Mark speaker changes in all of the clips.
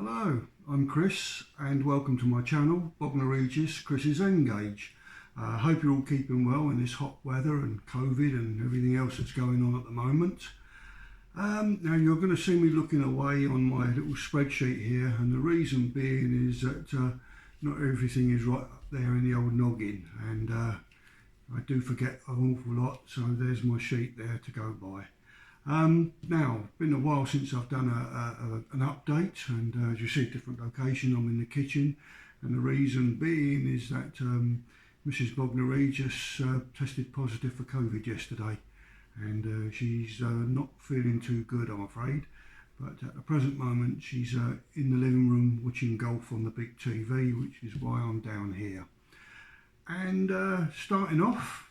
Speaker 1: Hello, I'm Chris and welcome to my channel, Bognor Regis, Chris's Engage. Hope you're all keeping well in this hot weather and COVID and everything else that's going on at the moment. Now you're going to see me looking away on my little spreadsheet here, and the reason being is that not everything is right up there in the old noggin, and I do forget an awful lot, so there's my sheet there to go by. Now, it's been a while since I've done an update, and as you see, different location. I'm in the kitchen, and the reason being is that Mrs. Bognor Regis tested positive for COVID yesterday, and she's not feeling too good, I'm afraid. But at the present moment, she's in the living room watching golf on the big TV, which is why I'm down here. And starting off,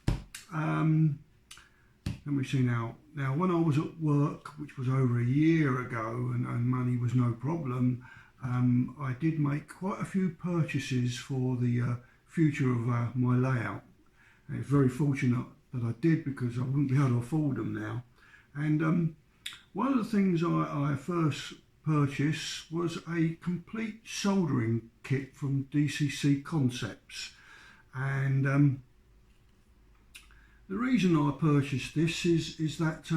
Speaker 1: let me see now. Now, when I was at work, which was over a year ago, and money was no problem, I did make quite a few purchases for the future of my layout. And it's very fortunate that I did, because I wouldn't be able to afford them now. And one of the things I first purchased was a complete soldering kit from DCC Concepts. And the reason I purchased this is that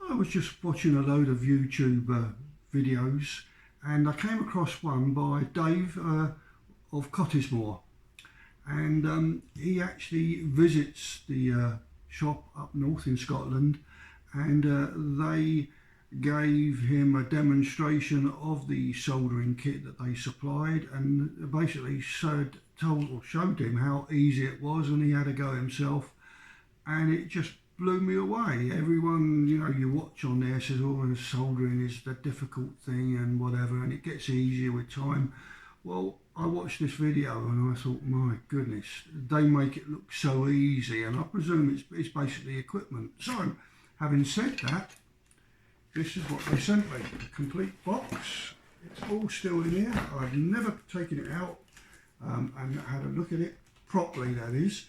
Speaker 1: I was just watching a load of YouTuber videos, and I came across one by Dave of Cottesmore, and he actually visits the shop up north in Scotland, and they gave him a demonstration of the soldering kit that they supplied, and basically showed him how easy it was, and he had a go himself. And it just blew me away. Everyone, you know, you watch on there says, oh, and soldering is the difficult thing and whatever, and it gets easier with time. Well, I watched this video and I thought, my goodness, they make it look so easy, and I presume it's basically equipment. So, having said that, this is what they sent me, a complete box. It's all still in here. I've never taken it out and had a look at it properly, that is.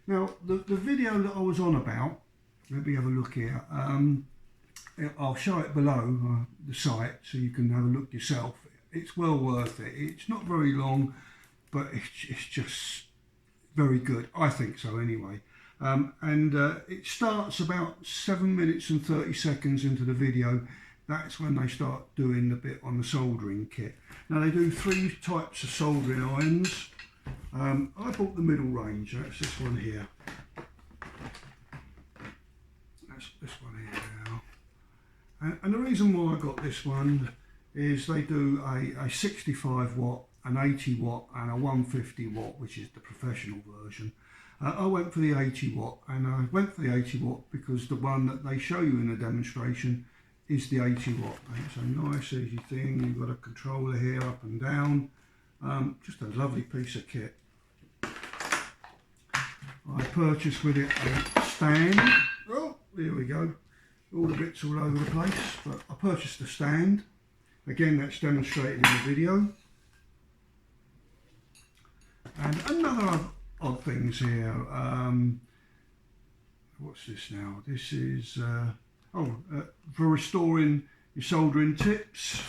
Speaker 1: Now, the video that I was on about, let me have a look here. I'll show it below the site so you can have a look yourself. It's well worth it. It's not very long, but it's just very good. I think so anyway. It starts about 7 minutes and 30 seconds into the video. That's when they start doing the bit on the soldering kit. Now, they do 3 types of soldering irons. I bought the middle range, that's this one here. That's this one here now. And the reason why I got this one is they do a 65 watt, an 80 watt and a 150 watt, which is the professional version. I went for the 80 watt, and I went for the 80 watt because the one that they show you in the demonstration is the 80 watt. It's a nice easy thing. You've got a controller here up and down. Just a lovely piece of kit. I purchased with it a stand. Oh, here we go. All the bits all over the place. But I purchased a stand. Again, that's demonstrated in the video. And another odd things here. What's this now? This is for restoring your soldering tips.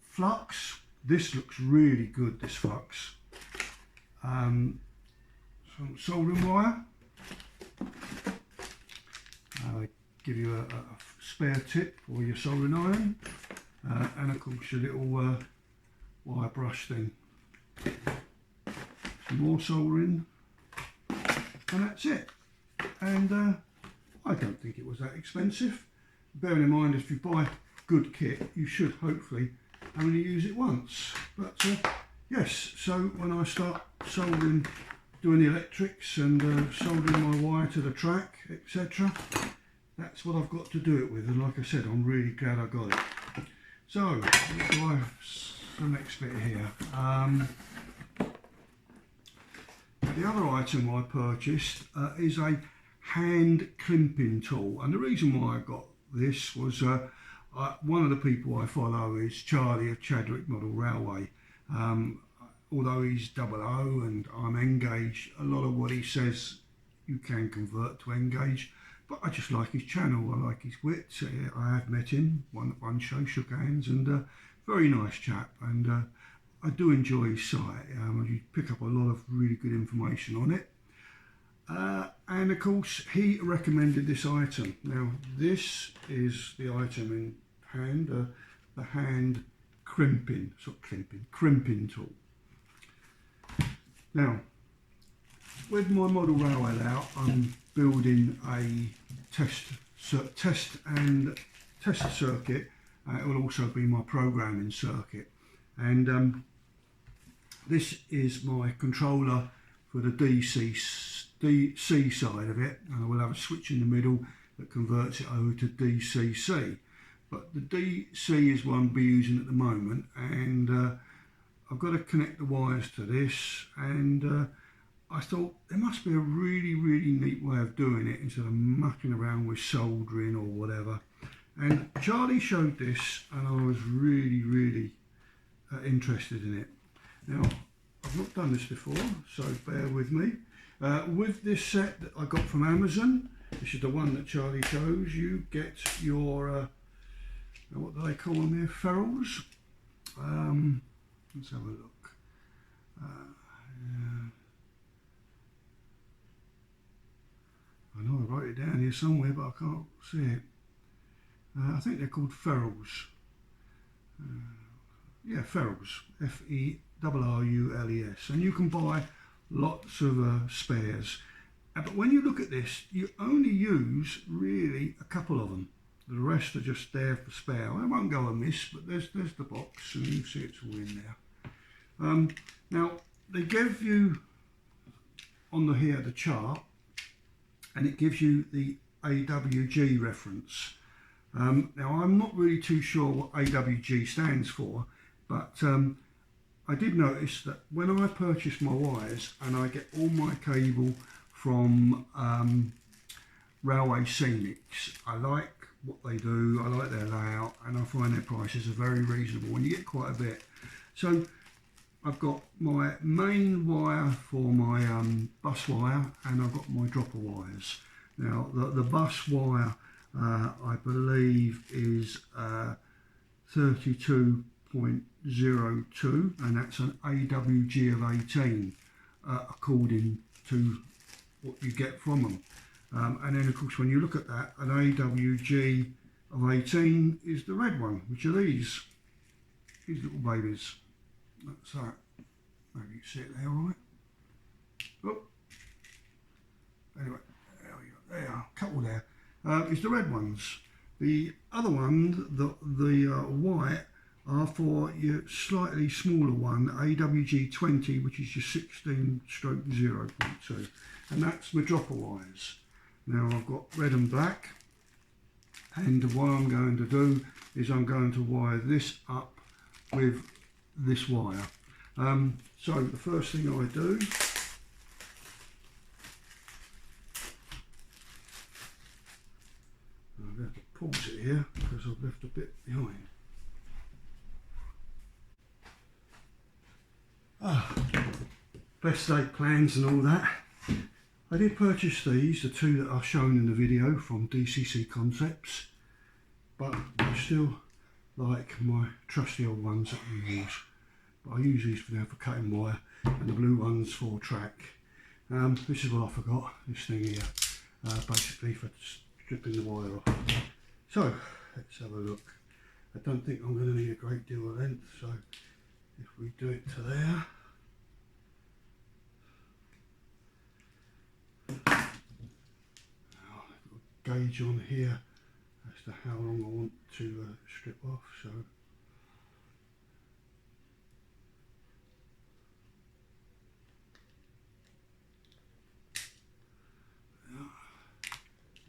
Speaker 1: Flux. This looks really good, this flux. Some soldering wire. Give you a spare tip for your soldering iron. And of course your little wire brush thing. Some more soldering. And that's it. And I don't think it was that expensive. Bearing in mind, if you buy good kit, you should hopefully only use it once. But yes, so when I start soldering, doing the electrics and soldering my wire to the track, etc., that's what I've got to do it with. And like I said, I'm really glad I got it. So the next bit here. The other item I purchased is a hand crimping tool, and the reason why I got this was one of the people I follow is Charlie of Chadwick Model Railway. Although he's 00 and I'm Engage, a lot of what he says you can convert to Engage, but I just like his channel. I like his wit. I have met him at one show, shook hands, and very nice chap. And I do enjoy his site. You pick up a lot of really good information on it. And of course, he recommended this item. Now, this is the item in hand, the hand crimping tool. Now, with my model railway layout, I'm building a test circuit. It will also be my programming circuit, and this is my controller for the DC side of it, and I will have a switch in the middle that converts it over to DCC. But the DC is what I'll be using at the moment, and I've got to connect the wires to this, and I thought there must be a really neat way of doing it instead of mucking around with soldering or whatever. And Charlie showed this, and I was really interested in it. Now, I've not done this before, so bear with me. With this set that I got from Amazon, this is the one that Charlie chose, you get your, what do they call them here, ferrules? Let's have a look. I know I wrote it down here somewhere, but I can't see it. I think they're called ferrules. Yeah, ferrules, F-E-R-R-U-L-E-S, and you can buy lots of spares. But when you look at this, you only use really a couple of them. The rest are just there for spare. I won't go amiss, but there's the box, and you can see it's all in there. Now, they give you on the chart, and it gives you the AWG reference. Now, I'm not really too sure what AWG stands for, but I did notice that when I purchase my wires, and I get all my cable from Railway Scenics, I like what they do, I like their layout, and I find their prices are very reasonable when you get quite a bit. So I've got my main wire for my bus wire, and I've got my dropper wires. Now the bus wire I believe is 32.02, and that's an AWG of 18 according to what you get from them. And then of course when you look at that, an AWG of 18 is the red one, which are these little babies. That's that. Maybe you can see it there, all right? Oh. Anyway, there we go. There, a couple there. Is the red ones. The other one, the white, are for your slightly smaller one, AWG 20, which is your 16/0.2, and that's my dropper wires. Now I've got red and black, and what I'm going to do is I'm going to wire this up with this wire. So the first thing I do, I'm going to pause it here because I've left a bit behind. Best laid plans and all that. I did purchase these, the two that are shown in the video from DCC Concepts, but I still like my trusty old ones that we use. But I use these for now for cutting wire, and the blue ones for track. This is what I forgot, this thing here, basically for stripping the wire off. So let's have a look. I don't think I'm going to need a great deal of length, so if we do it to there. Now I've got a gauge on here as to how long I want to strip off, so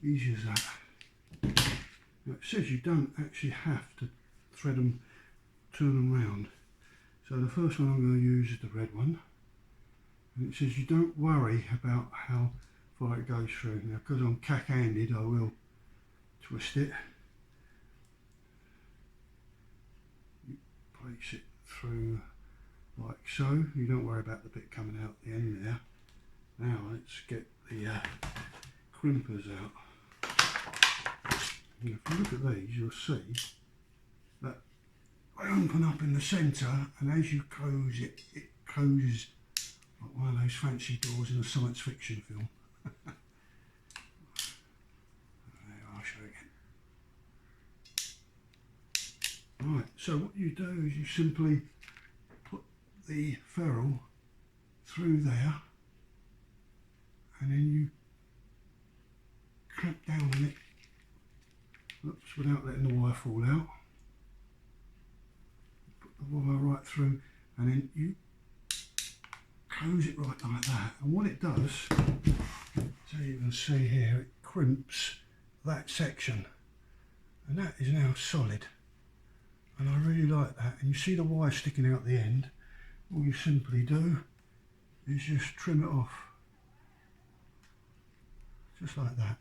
Speaker 1: easy as that. Now it says you don't actually have to thread them, turn them round. So the first one I'm going to use is the red one, and it says you don't worry about how far it goes through. Now because I'm cack-handed, I will twist it. You place it through like so. You don't worry about the bit coming out the end there. Now let's get the crimpers out. if you look at these, you'll see that they open up in the centre, and as you close it, it closes like one of those fancy doors in a science fiction film. There, I'll show you again. Right, so what you do is you simply put the ferrule through there, and then you clamp down on it, oops, without letting the wire fall out. Put the wire right through, and then you close it right like that. And what it does, so you can see here, it crimps that section, and that is now solid. And I really like that. And you see the wire sticking out the end. All you simply do is just trim it off, just like that.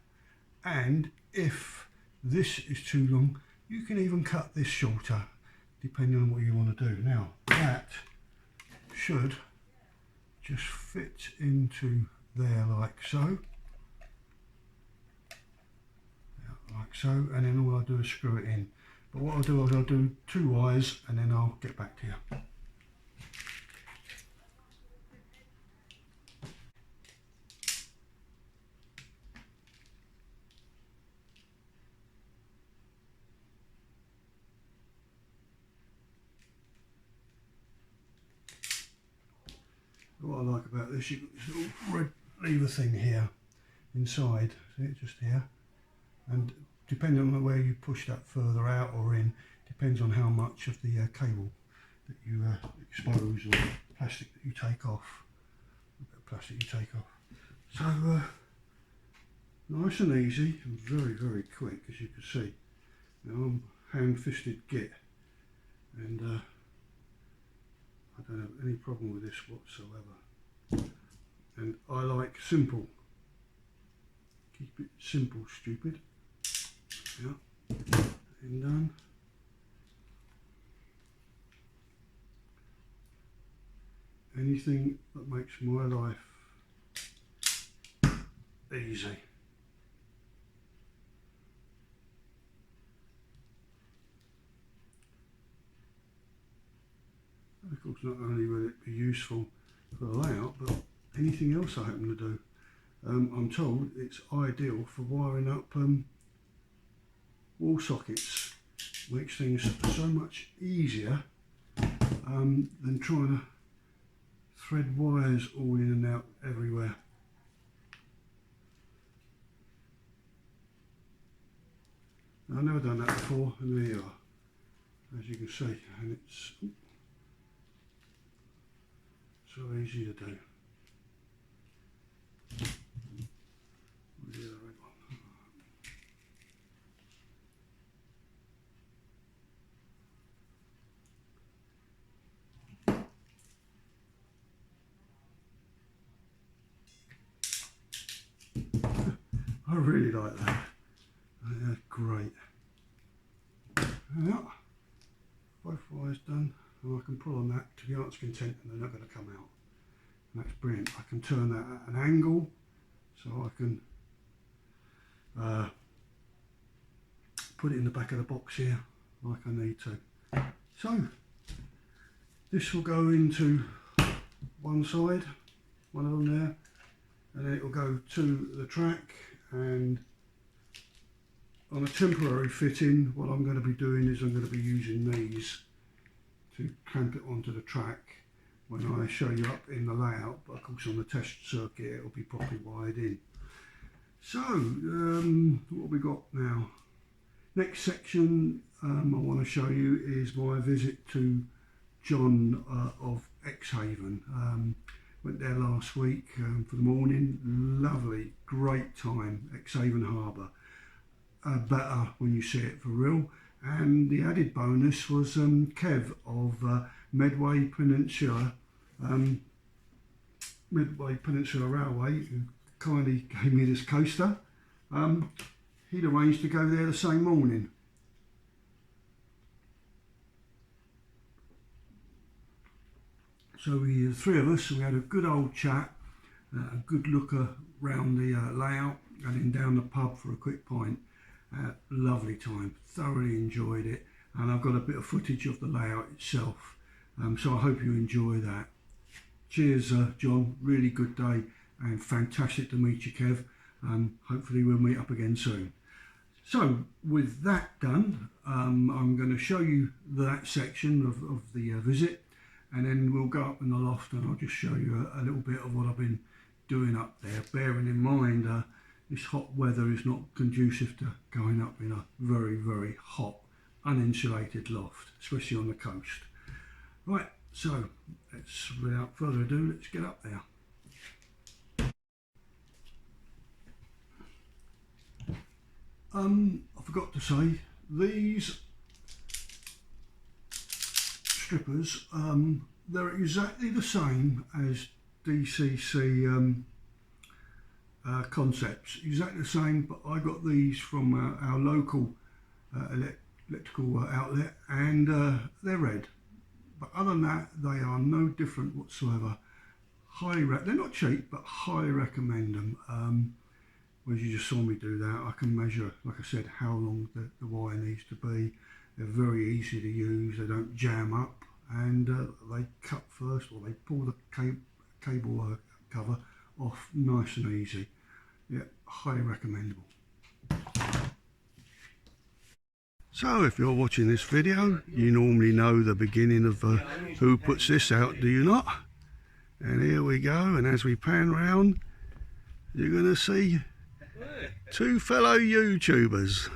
Speaker 1: And if this is too long, you can even cut this shorter, depending on what you want to do. Now, that should just fit into there like so. Like so, and then all I do is screw it in. But what I'll do is I'll do 2 wires, and then I'll get back to you. What I like about this, you've got this little red lever thing here inside, see it just here, and depending on where you push that further out or in, depends on how much of the cable that you expose, or plastic that you take off, a bit of plastic you take off. So nice and easy, and very, very quick, as you can see. Now I'm hand-fisted git, and I don't have any problem with this whatsoever. And I like simple. Keep it simple, stupid. Yeah, and done. Anything that makes my life easy. Of course, not only will it be useful for the layout, but anything else I happen to do. I'm told it's ideal for wiring up wall sockets. Makes things so much easier than trying to thread wires all in and out everywhere. Now, I've never done that before, and there you are, as you can see, and it's so easy to do. I really like that. That's great. Yeah, both wires done, and I can pull on that to the art's content, and they're not going to come out. And that's brilliant. I can turn that at an angle, so I can put it in the back of the box here like I need to. So this will go into one side, one of them there, and then it will go to the track. And on a temporary fitting, what I'm going to be doing is I'm going to be using these to clamp it onto the track when I show you up in the layout, but of course on the test circuit it will be properly wired in. So what have we got now? Next section I want to show you is my visit to John of Exhaven. Went there last week for the morning. Lovely, great time. Exmouth Harbour. Better when you see it for real. And the added bonus was Kev of Medway Peninsula, Medway Peninsula Railway, who kindly gave me this coaster. He'd arranged to go there the same morning. So the 3 of us, we had a good old chat, a good look around the layout, and then down the pub for a quick pint. Lovely time, thoroughly enjoyed it, and I've got a bit of footage of the layout itself, so I hope you enjoy that. Cheers, John, really good day and fantastic to meet you, Kev. Hopefully we'll meet up again soon. So with that done, I'm going to show you that section of the visit, and then we'll go up in the loft and I'll just show you a little bit of what I've been doing up there, bearing in mind this hot weather is not conducive to going up in a very, very hot, uninsulated loft, especially on the coast. Right, so let's, without further ado, let's get up there. I forgot to say, these strippers, they're exactly the same as DCC Concepts, exactly the same, but I got these from our local electrical outlet, and they're red. But other than that, they are no different whatsoever. They're not cheap, but highly recommend them. As you just saw me do that, I can measure, like I said, how long the wire needs to be. They're very easy to use, they don't jam up, and they cut first, or they pull the cable cover off nice and easy. Yeah, highly recommendable. So if you're watching this video, you normally know the beginning of who puts this out, do you not? And here we go, and as we pan round, you're going to see two fellow YouTubers.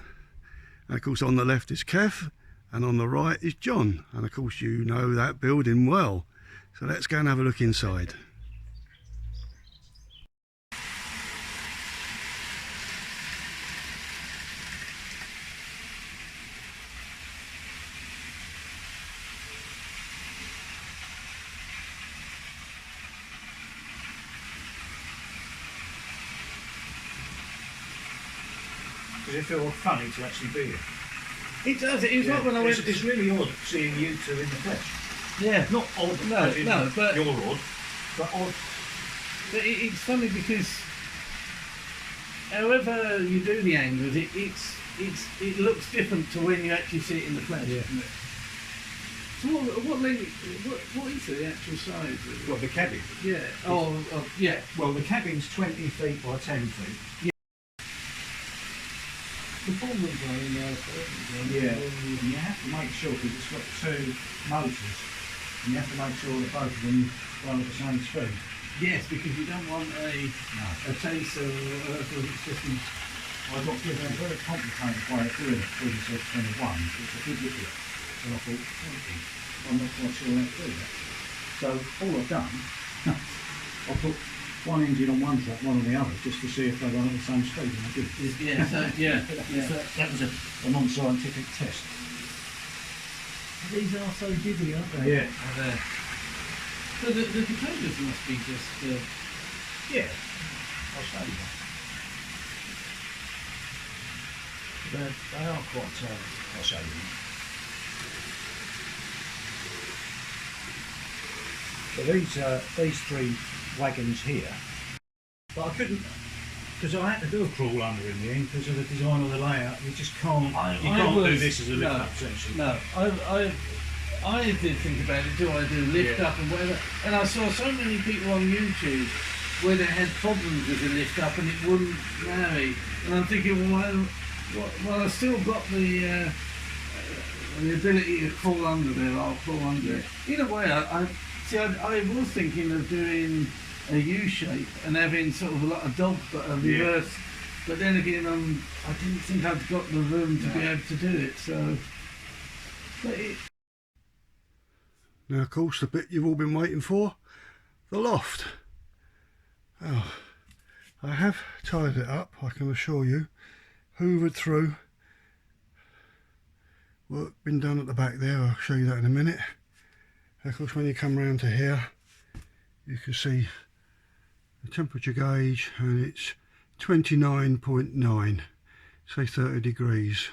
Speaker 1: And of course on the left is Kev, and on the right is John, and of course you know that building well. So let's go and have a look inside.
Speaker 2: Does it feel funny to actually be here?
Speaker 3: It does. It's like when I went.
Speaker 2: It's really odd seeing you two in the flesh.
Speaker 3: Yeah.
Speaker 2: Not odd.
Speaker 3: No, but
Speaker 2: you're odd. But odd.
Speaker 3: But it's funny because however you do the angles, it looks different to when you actually see it in the flesh.
Speaker 2: Yeah.
Speaker 3: Isn't it? So what is the actual size?
Speaker 2: Well, the cabin.
Speaker 3: Yeah. Oh, yeah.
Speaker 2: Well, the cabin's 20 feet by 10 feet.
Speaker 3: Yeah. The form was going
Speaker 2: Yeah. And you have to make sure, because it's got two motors, and you have to make sure that both of them run at the same speed.
Speaker 3: Yes, because you don't want a taser or system.
Speaker 2: I got given a very complicated way of doing it through the 21, it's a big idiot. So I thought, I'm not quite sure how to do that. So all I've done, I put one engine on one track, one on the other, just to see if they run at the same speed, and I did.
Speaker 3: Yeah, so, yeah.
Speaker 2: That was a non-scientific test.
Speaker 3: These are so giddy, aren't they?
Speaker 2: Yeah.
Speaker 3: So the controllers must be just...
Speaker 2: Yeah, I'll show you that. They are quite, I'll show you. So these three wagons here, but I couldn't, because I had to do a crawl under in the end because of the design of the layout. You just can't, you can't do this as a lift up section.
Speaker 3: No, I did think about it, do I do lift up and whatever, and I saw so many people on YouTube where they had problems with the lift up and it wouldn't marry, and I'm thinking, well I've still got the ability to crawl under there, I'll crawl under it. In a way, I was thinking of doing a U shape and having sort of a lot of dog but a reverse, but then again I didn't think I'd got the room to be able to do it, so
Speaker 1: Now of course the bit you've all been waiting for, the loft. Oh, I have tied it up, I can assure you, hoovered through, work been done at the back there, I'll show you that in a minute. Of course when you come round to here you can see the temperature gauge, and it's 29.9, say 30 degrees.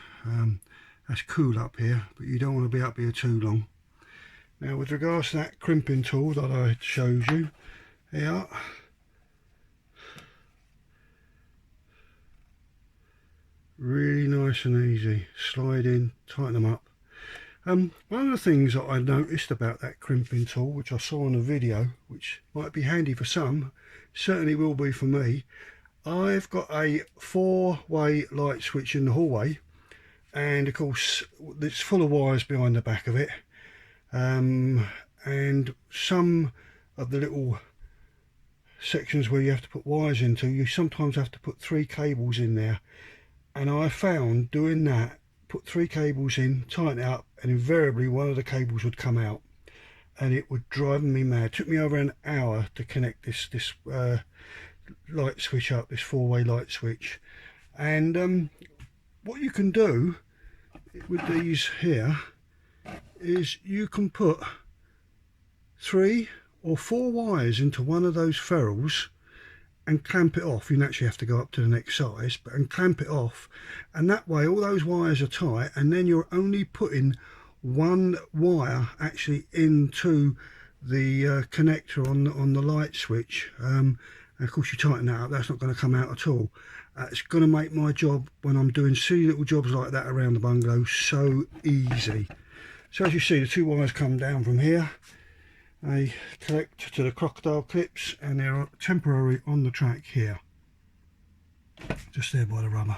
Speaker 1: That's cool up here, but you don't want to be up here too long. Now with regards to that crimping tool that I showed you here, Really nice and easy. Slide in, tighten them up. One of the things that I noticed about that crimping tool, which I saw in a video, which might be handy for some, certainly will be for me, I've got a 4-way light switch in the hallway, and of course it's full of wires behind the back of it, and some of the little sections where you have to put wires into, you sometimes have to put 3 cables in there, and I found doing that, put 3 cables in, tighten it up, and invariably one of the cables would come out, and it would drive me mad. It took me over an hour to connect this light switch up, this 4-way light switch. And what you can do with these here is you can put 3 or 4 wires into one of those ferrules and clamp it off. You naturally have to go up to the next size, and clamp it off, and that way all those wires are tight, and then you're only putting 1 wire actually into the connector on the light switch. And of course you tighten that up, that's not going to come out at all. It's going to make my job, when I'm doing silly little jobs like that around the bungalow, so easy. So as you see, the 2 wires come down from here, they connect to the crocodile clips, and they're temporarily on the track here, just there by the rubber.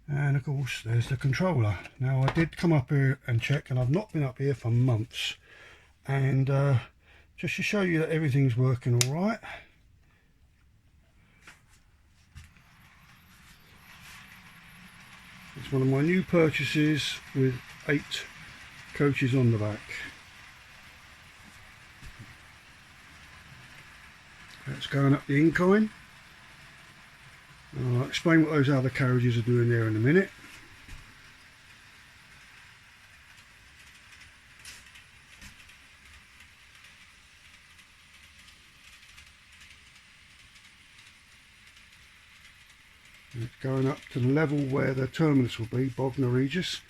Speaker 1: And of course there's the controller. Now I did come up here and check, and I've not been up here for months, and just to show you that everything's working all right. It's one of my new purchases with 8 coaches on the back. That's going up the incline. I'll explain what those other carriages are doing there in a minute. It's going up to the level where the terminus will be, Bognor, Regis,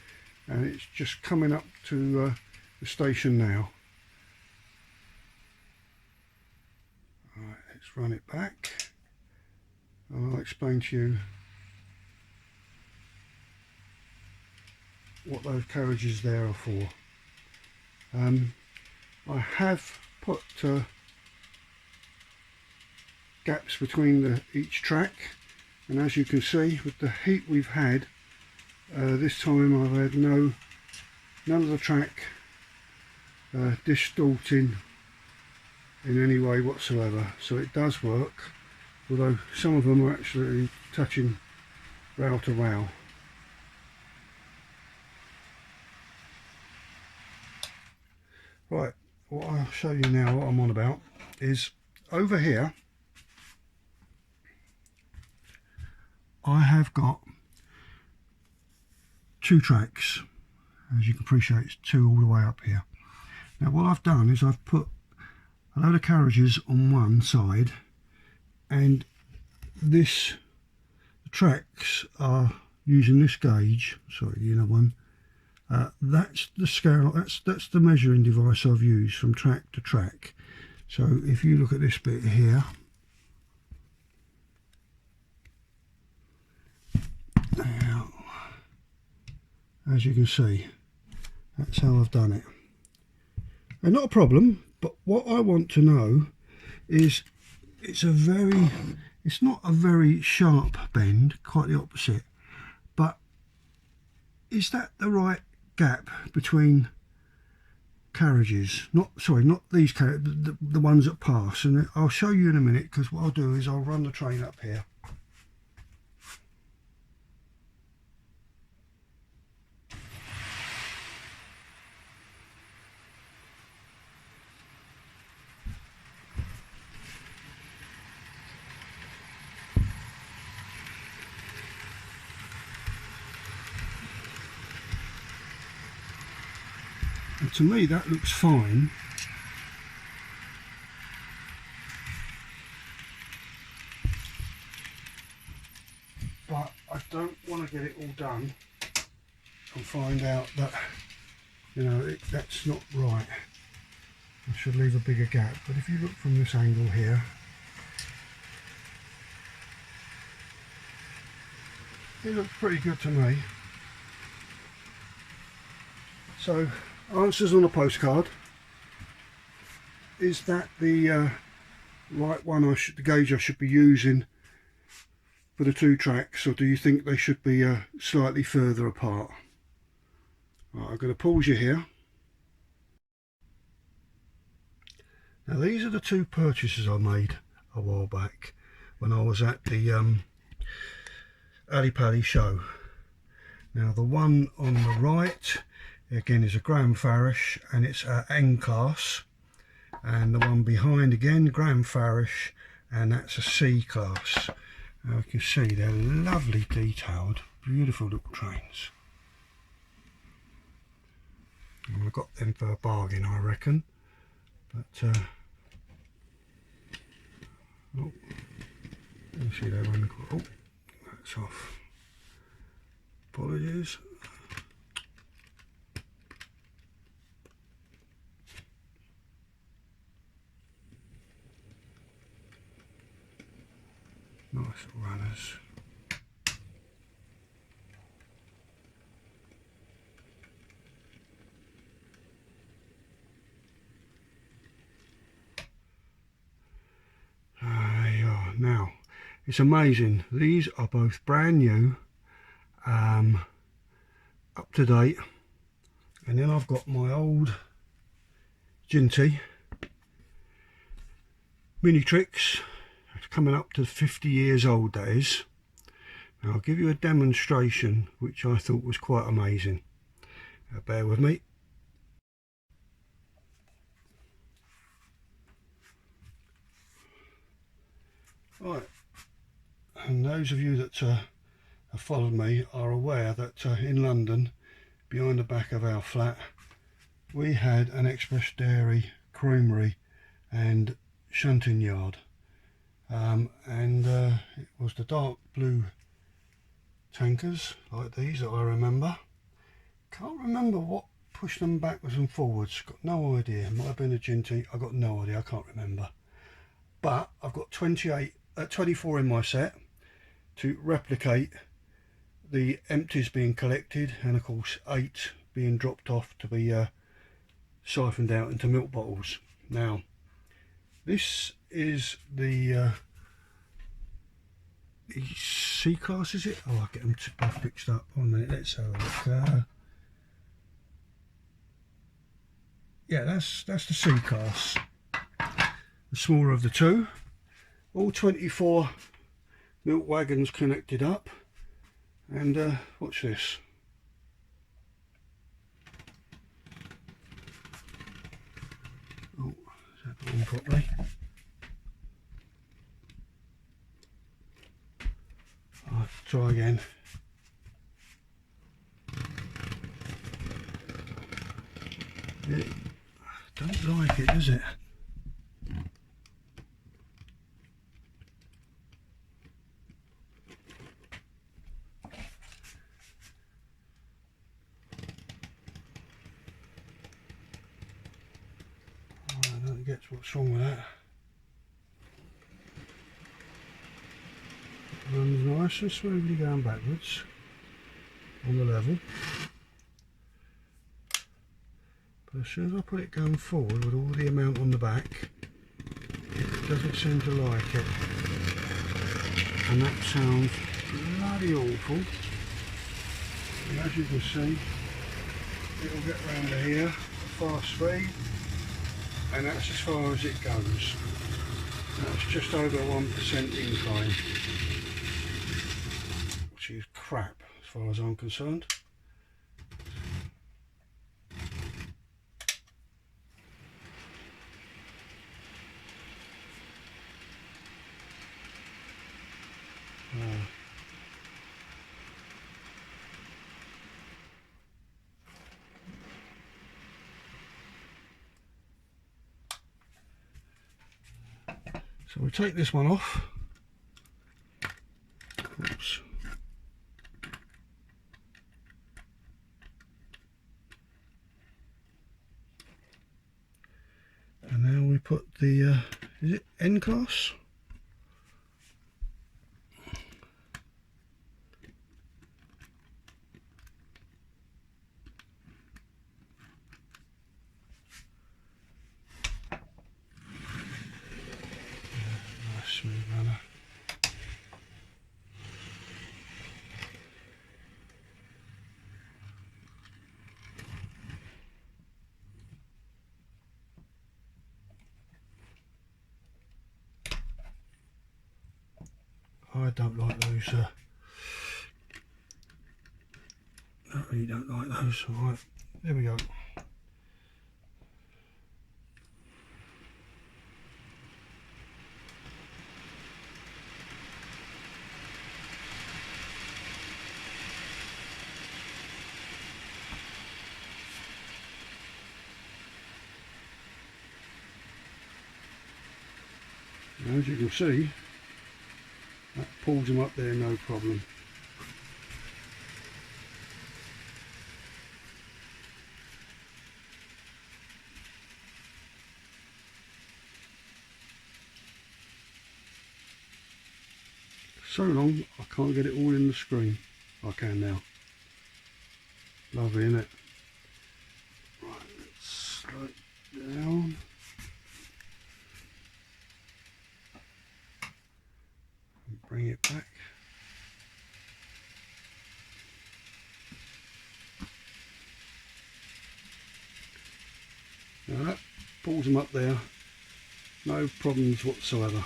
Speaker 1: and it's just coming up to the station now. Right, let's run it back, and I'll explain to you what those carriages there are for. I have put gaps between each track, and as you can see, with the heat we've had this time, I've had none of the track distorting in any way whatsoever, so it does work, although some of them are actually touching rail to rail. Right, what I'll show you now, what I'm on about, is over here I have got 2 tracks. As you can appreciate, it's 2 all the way up here. Now what I've done is I've put a load of carriages on one side, and the tracks are using this gauge, sorry, the other one, that's the scale, that's the measuring device I've used from track to track. So if you look at this bit here, now, as you can see, that's how I've done it. And not a problem, but what I want to know is it's not a very sharp bend, quite the opposite, but is that the right gap between carriages? Not these carriages, the ones that pass, and I'll show you in a minute, because what I'll do is I'll run the train up here. And to me that looks fine. But I don't want to get it all done and find out that, you know, that's not right. I should leave a bigger gap. But if you look from this angle here, It looks pretty good to me. So, answers on a postcard. Is that the right one, the gauge I should be using for the two tracks, or do you think they should be slightly further apart? Right, I'm going to pause you here. Now these are the two purchases I made a while back when I was at the Ali Pali show. Now the one on the right again is a Graham Farish and it's N class, and the one behind again Graham Farish and that's a C class. Now you can see they're lovely detailed, beautiful little trains. And I got them for a bargain, I reckon. But oh, you see they run. Oh, that's off. Apologies. Nice little runners. Now it's amazing, these are both brand new, up to date, and then I've got my old Ginty Mini Tricks coming up to 50 years old, that is. Now I'll give you a demonstration which I thought was quite amazing. Bear with me. Right, and those of you that have followed me are aware that in London, behind the back of our flat, we had an express dairy, creamery and shunting yard, it was the dark blue tankers like these that I remember. Can't remember what pushed them backwards and forwards, got no idea. Might have been a Ginty, I got no idea, I can't remember. But I've got 24 in my set to replicate the empties being collected, and of course 8 being dropped off to be siphoned out into milk bottles. Now this is the C class, is it? Oh, I'll get them both fixed up. 1 minute, let's have a look. Yeah, that's the C class, the smaller of the two. All 24 milk wagons connected up, and watch this. Oh, is that put on properly? Right, try again. It don't like it, does it? I don't get what's wrong with that. It runs nice and smoothly going backwards on the level. But as soon as I put it going forward with all the amount on the back, it doesn't seem to like it. And that sounds bloody awful. And as you can see, it'll get round to here, fast speed, and that's as far as it goes. That's just over 1% incline, which is crap as far as I'm concerned. So we take this one off. Oops. And now we put the, is it N class? I don't like those. I really don't like those. Right, there we go. Now, as you can see, that pulls them up there no problem. So long, I can't get it all in the screen. I can now. Lovely, isn't it? Right, let's slow it down. And bring it back. Now that pulls them up there. No problems whatsoever.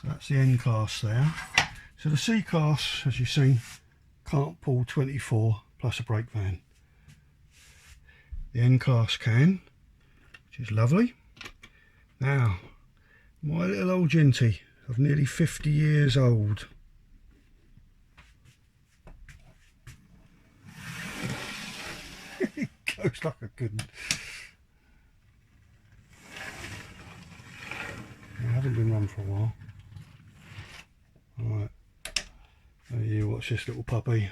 Speaker 1: So that's the N class there. So the C class, as you've seen, can't pull 24 plus a brake van. The N class can, which is lovely. Now, my little old Ginty of nearly 50 years old. It goes like a good one. It hasn't been run for a while. Alright, so you watch this little puppy.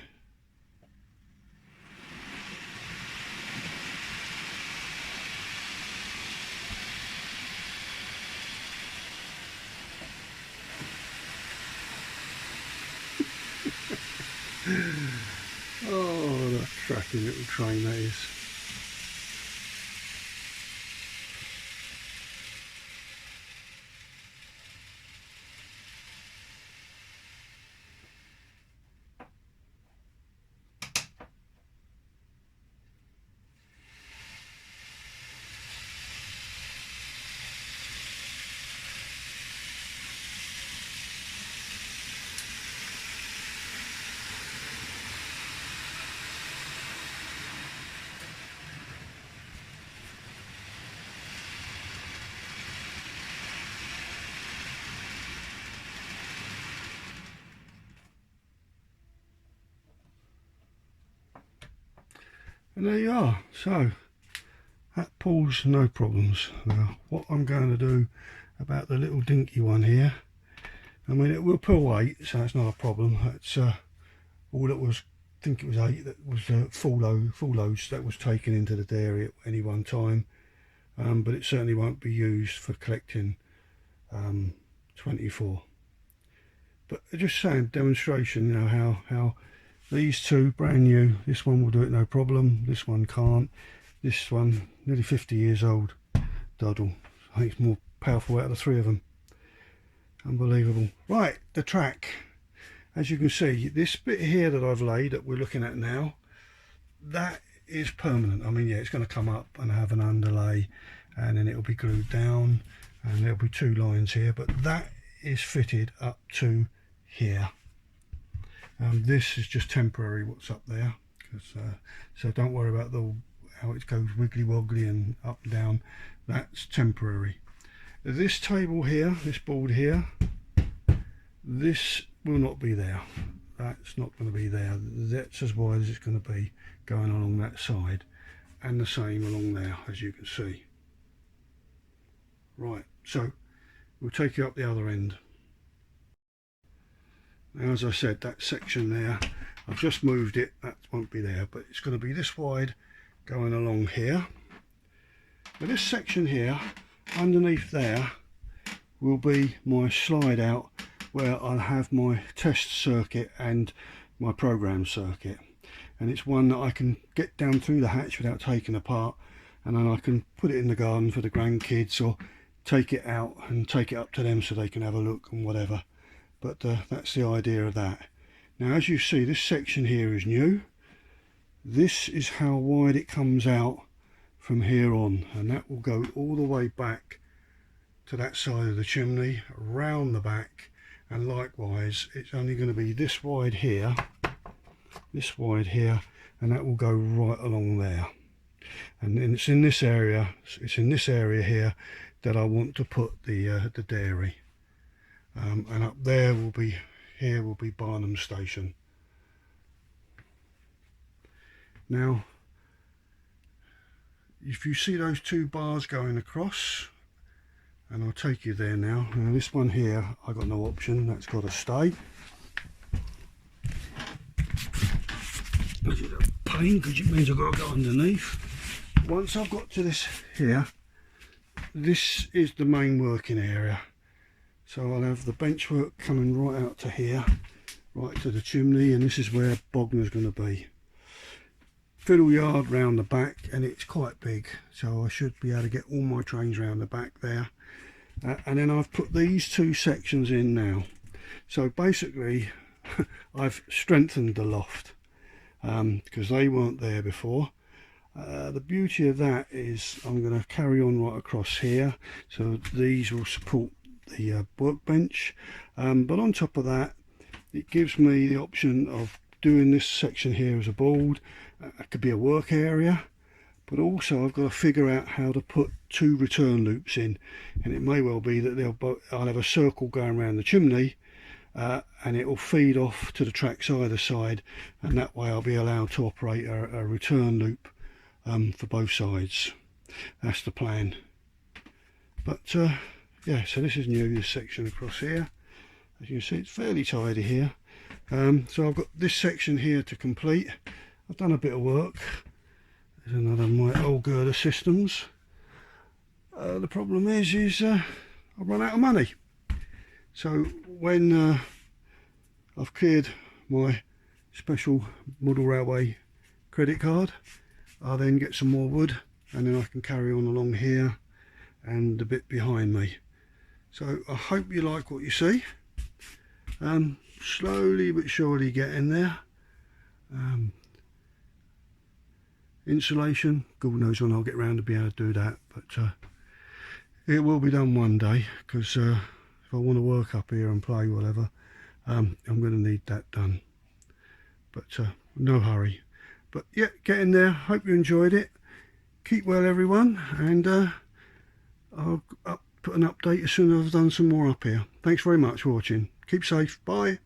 Speaker 1: Oh, that cracking little train that is. And there you are. So that pulls no problems. Now what I'm going to do about the little dinky one here, I mean it will pull weight, so it's not a problem. That's all it was. I think it was 8 that was full loads that was taken into the dairy at any one time, but it certainly won't be used for collecting 24. But just saying, demonstration, you know, how these two brand new, this one will do it no problem, this one can't, this one nearly 50 years old, Doddle. I think it's more powerful out of the three of them. Unbelievable. Right, the track, as you can see, this bit here that I've laid that we're looking at now, that is permanent. I mean, yeah, it's going to come up and have an underlay and then it'll be glued down and there'll be 2 lines here, but that is fitted up to here. This is just temporary, what's up there, so don't worry about how it goes wiggly woggly and up and down. That's temporary. This table here, this board here, this will not be there. That's not going to be there. That's as wide as it's going to be going along that side, and the same along there, as you can see. Right, so we'll take you up the other end. Now, as I said, that section there, I've just moved it, that won't be there, but it's going to be this wide going along here. But this section here, underneath there, will be my slide out where I'll have my test circuit and my program circuit. And it's one that I can get down through the hatch without taking apart, and then I can put it in the garden for the grandkids, or take it out and take it up to them so they can have a look and whatever. But that's the idea of that. Now, as you see, this section here is new. This is how wide it comes out from here on, and that will go all the way back to that side of the chimney, around the back, and likewise it's only going to be this wide here, and that will go right along there. And then it's in this area here that I want to put the dairy, and up there will be Barnum Station. Now, if you see those two bars going across, and I'll take you there now. Now this one here, I got no option, that's got to stay. Which is a pain because it means I've got to go underneath. Once I've got to this here, this is the main working area. So I'll have the bench work coming right out to here, right to the chimney, and this is where Bognor's going to be. Fiddle yard round the back, and it's quite big, so I should be able to get all my trains round the back there. And then I've put these two sections in now. So basically I've strengthened the loft because they weren't there before. The beauty of that is I'm going to carry on right across here, so these will support the workbench, but on top of that, it gives me the option of doing this section here as a board. It could be a work area, but also I've got to figure out how to put two return loops in, and it may well be that I'll have a circle going around the chimney, and it will feed off to the tracks either side, and that way I'll be allowed to operate a return loop for both sides. That's the plan. But yeah, so this is new, this section across here. As you can see, it's fairly tidy here. So I've got this section here to complete. I've done a bit of work. There's another of my old girder systems. The problem is I've run out of money. So when I've cleared my special model railway credit card, I'll then get some more wood, and then I can carry on along here and the bit behind me. So I hope you like what you see. Slowly but surely getting there. Insulation, God knows when I'll get round to be able to do that, but it will be done one day, because if I want to work up here and play whatever, I'm going to need that done. But no hurry. But yeah, getting there. Hope you enjoyed it. Keep well, everyone, and I'll put an update as soon as I've done some more up here. Thanks very much for watching. Keep safe. Bye.